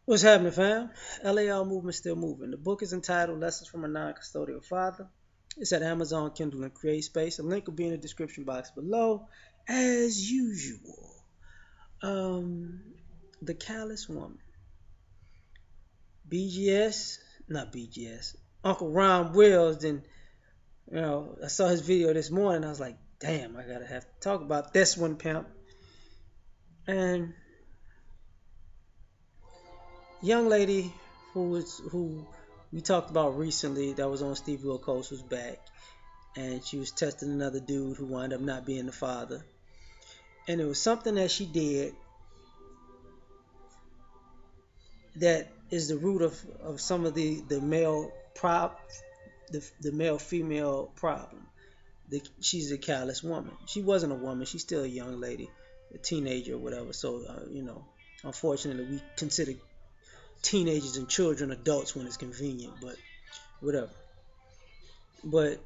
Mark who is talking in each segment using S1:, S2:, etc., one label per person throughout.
S1: What's happening, fam? L.A.R. movement still moving. The book is entitled Lessons from a Non-Custodial Father. It's at Amazon, Kindle, and Create Space. A link will be in the description box below, as usual. Um, the Callous Woman. BGS, not BGS. Uncle Ron Wills. Then I saw his video this morning. I was like, damn, I gotta have to talk about this one, pimp. And young lady who we talked about recently that was on Steve Wilkos was back, and she was testing another dude who wound up not being the father. And it was something that she did that is the root of some of the male the male female problem. She's a callous woman. She wasn't a woman. She's still a young lady, a teenager or whatever. So unfortunately, we consider teenagers and children adults when it's convenient. But whatever. But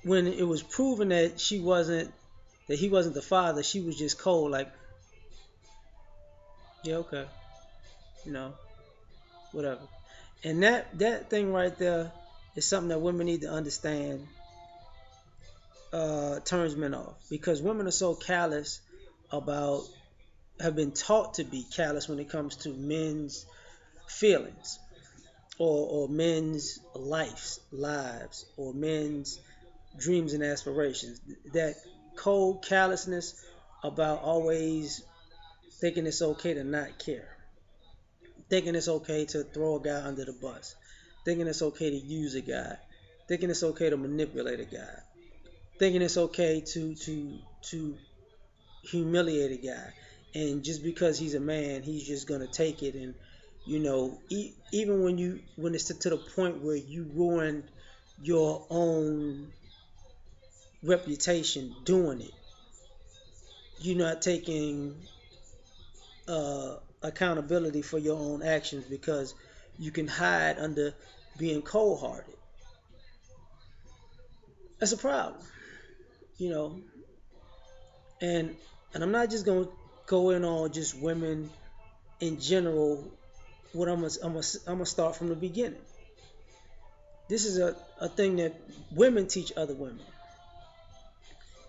S1: when it was proven that he wasn't the father, she was just cold, like, yeah, okay, you know, whatever. And that thing right there is something that women need to understand. Turns men off because women are so callous about have been taught to be callous when it comes to men's feelings or men's lives or men's dreams and aspirations. That cold callousness about always thinking it's okay to not care, thinking it's okay to throw a guy under the bus, thinking it's okay to use a guy, thinking it's okay to manipulate a guy, thinking it's okay to humiliate a guy, and just because he's a man, he's just gonna take it. And even when it's to the point where you ruin your own reputation doing it, you're not taking accountability for your own actions because you can hide under being cold-hearted. That's a problem, you know. And I'm not just gonna go in on just women in general. What I'm gonna start from the beginning. This is a thing that women teach other women.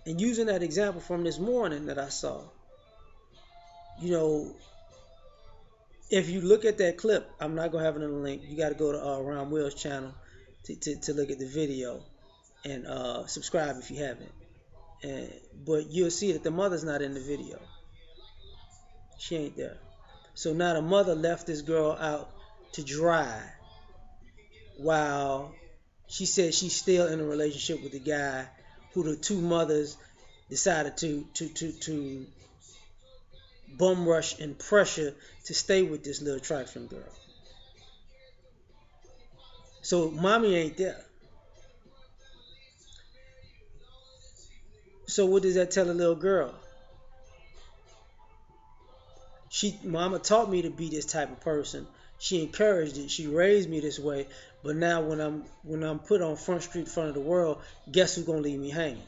S1: And using that example from this morning that I saw, you know, if you look at that clip, I'm not gonna have it in the link. You got to go to Ron Will's channel to look at the video and subscribe if you haven't. But you'll see that the mother's not in the video. She ain't there. So now the mother left this girl out to dry while she said she's still in a relationship with the guy who the two mothers decided to bum rush and pressure to stay with this little trifling girl. So mommy ain't there. So what does that tell a little girl? Mama taught me to be this type of person. She encouraged it. She raised me this way. But now when I'm put on Front Street in front of the world, guess who's gonna leave me hanging?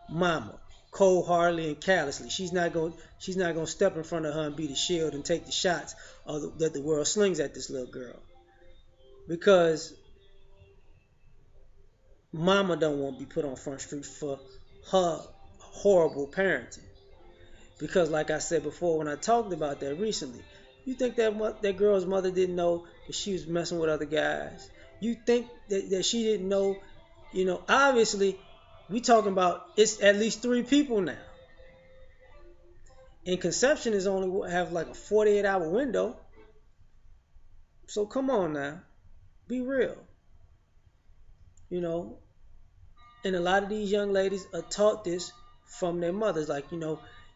S1: Mama, cold-heartedly and callously. She's not gonna step in front of her and be the shield and take the shots that the world slings at this little girl. Because mama don't want to be put on Front Street for her horrible parenting. Because like I said before when I talked about that recently, you think that girl's mother didn't know that she was messing with other guys? You think that she didn't know? Obviously, we talking about it's at least 3 people now. And conception is only have like a 48-hour window. So come on now, be real. You know, and a lot of these young ladies are taught this from their mothers. Like,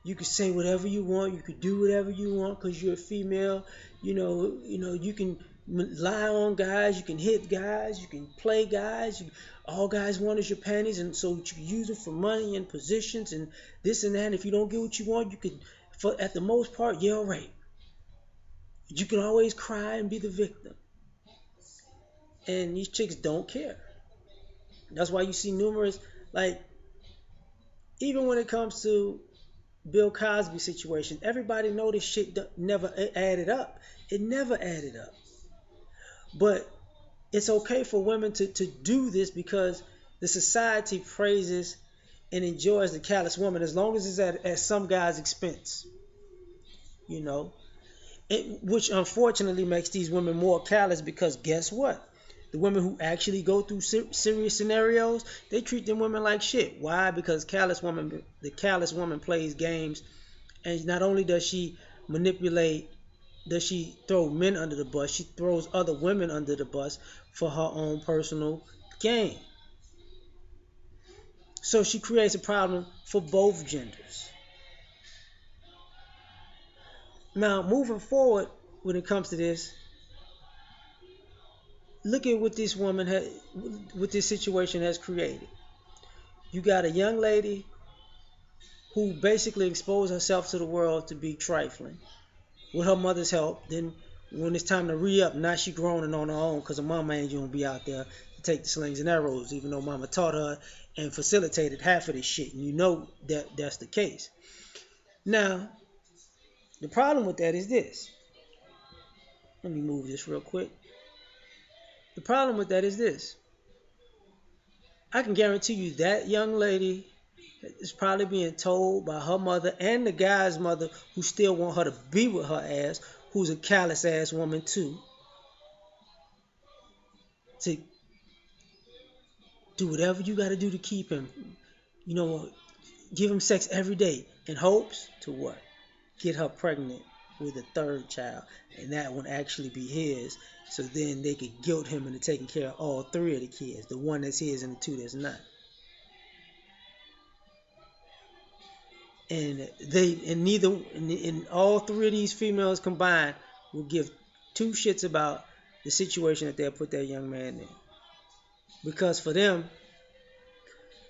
S1: you can say whatever you want, you can do whatever you want because you're a female. You can lie on guys, you can hit guys, you can play guys. All guys want is your panties, and so you can use them for money and positions and this and that. And if you don't get what you want, you can, at the most part, yell rape. You can always cry and be the victim. And these chicks don't care. That's why you see numerous, like, even when it comes to Bill Cosby situation. Everybody know this shit never added up. It never added up. But it's okay for women to do this because the society praises and enjoys the callous woman as long as it's at some guy's expense. You know, which unfortunately makes these women more callous because guess what? The women who actually go through serious scenarios, they treat them women like shit. Why? Because the callous woman plays games, and not only does she manipulate, does she throw men under the bus, she throws other women under the bus for her own personal gain. So she creates a problem for both genders. Now, moving forward, when it comes to this, look at what what this situation has created. You got a young lady who basically exposed herself to the world to be trifling with her mother's help. Then, when it's time to re-up, now she grown and on her own because her mama ain't gonna be out there to take the slings and arrows, even though mama taught her and facilitated half of this shit. And you know that that's the case. Now, the problem with that is this. Let me move this real quick. The problem with that is this. I can guarantee you that young lady is probably being told by her mother and the guy's mother who still want her to be with her ass, who's a callous ass woman too, to do whatever you got to do to keep him. You know, give him sex every day in hopes to what? Get her pregnant with a third child, and that one actually be his. So then they could guilt him into taking care of all three of the kids, the one that's his and the two that's not. And all three of these females combined will give two shits about the situation that they'll put that young man in. Because for them,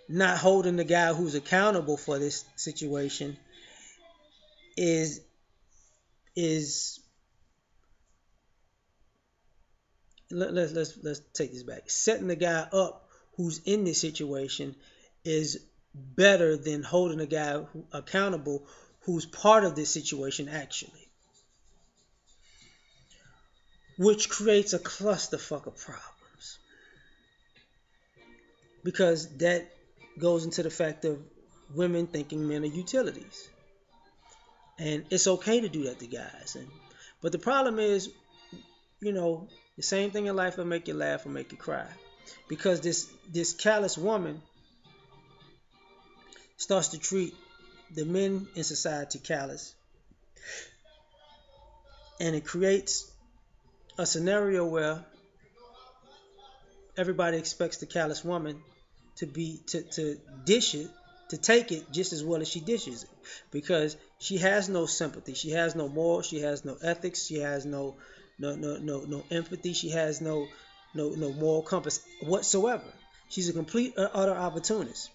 S1: not holding the guy who's accountable for this situation is let's take this back. Setting the guy up who's in this situation is better than holding a guy accountable who's part of this situation actually, which creates a clusterfuck of problems because that goes into the fact of women thinking men are utilities, and it's okay to do that to guys. But the problem is, the same thing in life will make you laugh or make you cry, because this callous woman starts to treat the men in society callous, and it creates a scenario where everybody expects the callous woman to dish it, to take it just as well as she dishes it, because she has no sympathy, she has no morals, she has no ethics, she has no empathy, she has no moral compass whatsoever. She's a complete utter opportunist.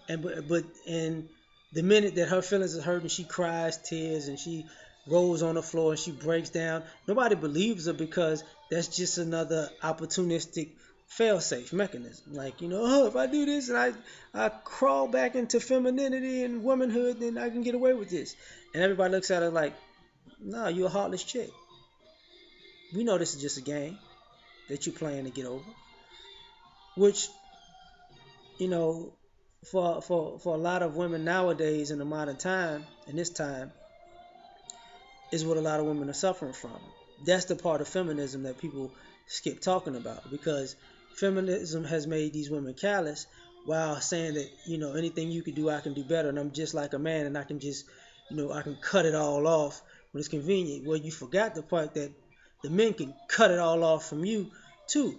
S1: And the minute that her feelings are hurt and she cries tears and she rolls on the floor and she breaks down, nobody believes her because that's just another opportunistic fail-safe mechanism. Like, if I do this and I crawl back into femininity and womanhood, then I can get away with this. And everybody looks at her like, no, you're a heartless chick. We know this is just a game that you're playing to get over. Which, for a lot of women nowadays in the modern time, in this time, is what a lot of women are suffering from. That's the part of feminism that people skip talking about, because feminism has made these women callous while saying that, anything you can do, I can do better, and I'm just like a man, and I can just, I can cut it all off when it's convenient. Well, you forgot the part that the men can cut it all off from you too.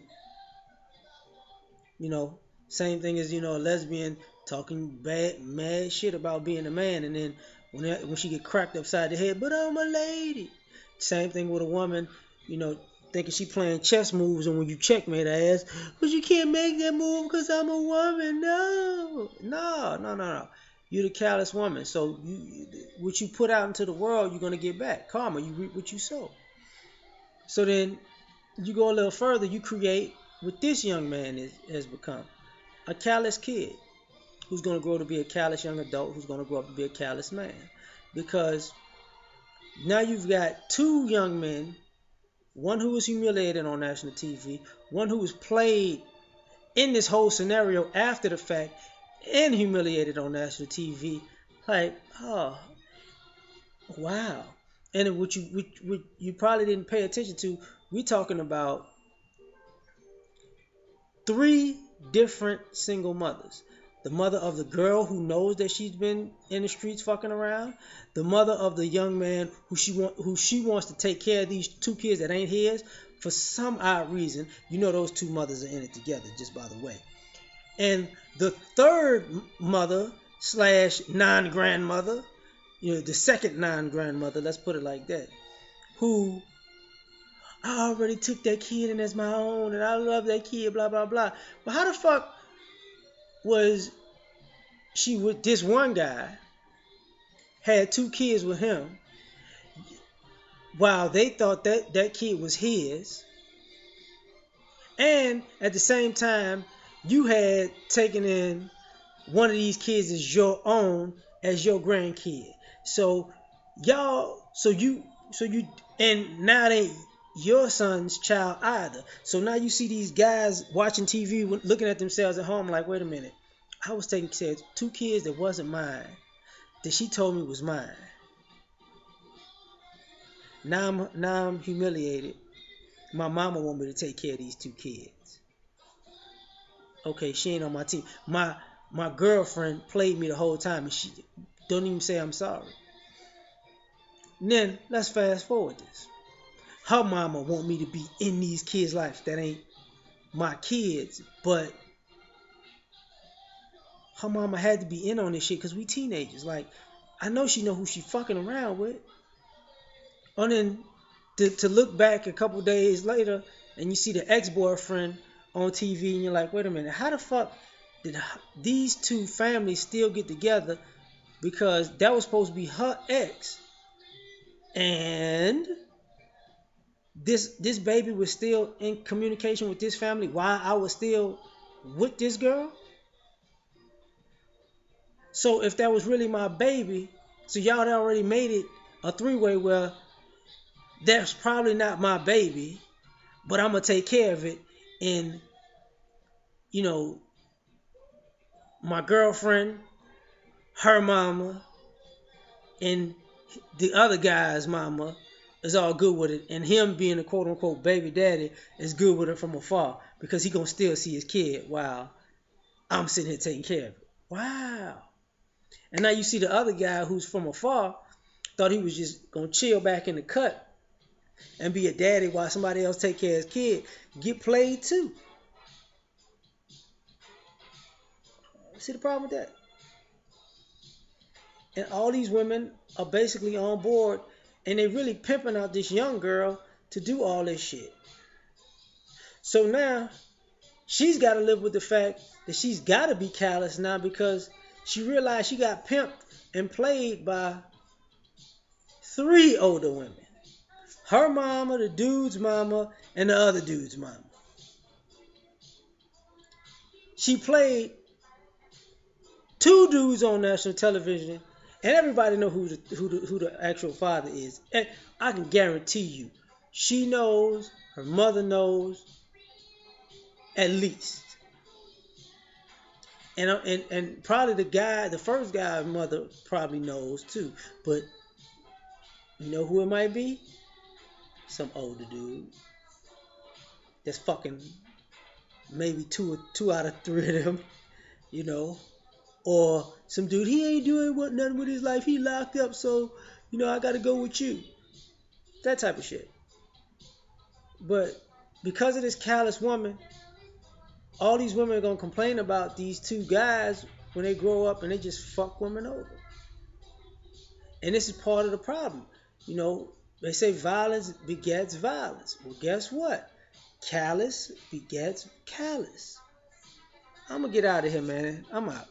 S1: Same thing as, a lesbian talking mad shit about being a man, and then when she get cracked upside the head, but I'm a lady. Same thing with a woman, thinking she playing chess moves, and when you checkmate her ass, but you can't make that move because I'm a woman. No. You're the callous woman. So what you put out into the world, you're gonna get back. Karma, you reap what you sow. So then you go a little further, you create what this young man has become. A callous kid who's going to grow to be a callous young adult, who's going to grow up to be a callous man. because now you've got two young men, one who was humiliated on national TV, one who was played in this whole scenario after the fact and humiliated on national TV. Like, oh, wow. And what you probably didn't pay attention to, we're talking about three different single mothers. The mother of the girl who knows that she's been in the streets fucking around. The mother of the young man who she wants to take care of these two kids that ain't his. For some odd reason, you know those two mothers are in it together, just by the way. And the third mother slash non-grandmother, the second non-grandmother, let's put it like that, who I already took that kid and as my own and I love that kid, blah, blah, blah. But how the fuck was she with this one guy, had two kids with him, while they thought that kid was his, and at the same time, you had taken in one of these kids as your own, as your grandkid. So you, and now they your son's child either. So now you see these guys watching TV, looking at themselves at home like, wait a minute, I was taking care of two kids that wasn't mine, that she told me was mine. Now I'm humiliated. My mama want me to take care of these two kids. Okay, she ain't on my team. My girlfriend played me the whole time and she don't even say I'm sorry. And then let's fast forward this. Her mama want me to be in these kids' lives that ain't my kids, but her mama had to be in on this shit because we teenagers. Like, I know she know who she fucking around with. And then to look back a couple days later and you see the ex-boyfriend on TV and you're like, wait a minute, how the fuck did these two families still get together? Because that was supposed to be her ex, and this baby was still in communication with this family while I was still with this girl. So if that was really my baby, so y'all had already made it a three-way where that's probably not my baby, but I'm gonna take care of it. And my girlfriend, her mama, and the other guy's mama is all good with it, and him being a quote unquote baby daddy is good with it from afar because he gonna still see his kid while I'm sitting here taking care of it. Wow. And now you see the other guy who's from afar thought he was just gonna chill back in the cut and be a daddy while somebody else take care of his kid, get played too. See the problem with that? And all these women are basically on board and they really pimping out this young girl to do all this shit. So now she's got to live with the fact that she's got to be callous now because she realized she got pimped and played by three older women. Her mama, the dude's mama, and the other dude's mama. She played two dudes on national television, and everybody know who the actual father is. And I can guarantee you, she knows, her mother knows, at least. And probably the first guy's mother probably knows too. But you know who it might be? Some older dude that's fucking maybe two out of three of them, or some dude, he ain't doing nothing with his life, he locked up, so I gotta go with you, that type of shit. But because of this callous woman, all these women are gonna complain about these two guys when they grow up and they just fuck women over. And this is part of the problem. They say violence begets violence. Well, guess what? Callous begets callous. I'm gonna get out of here, man. I'm out.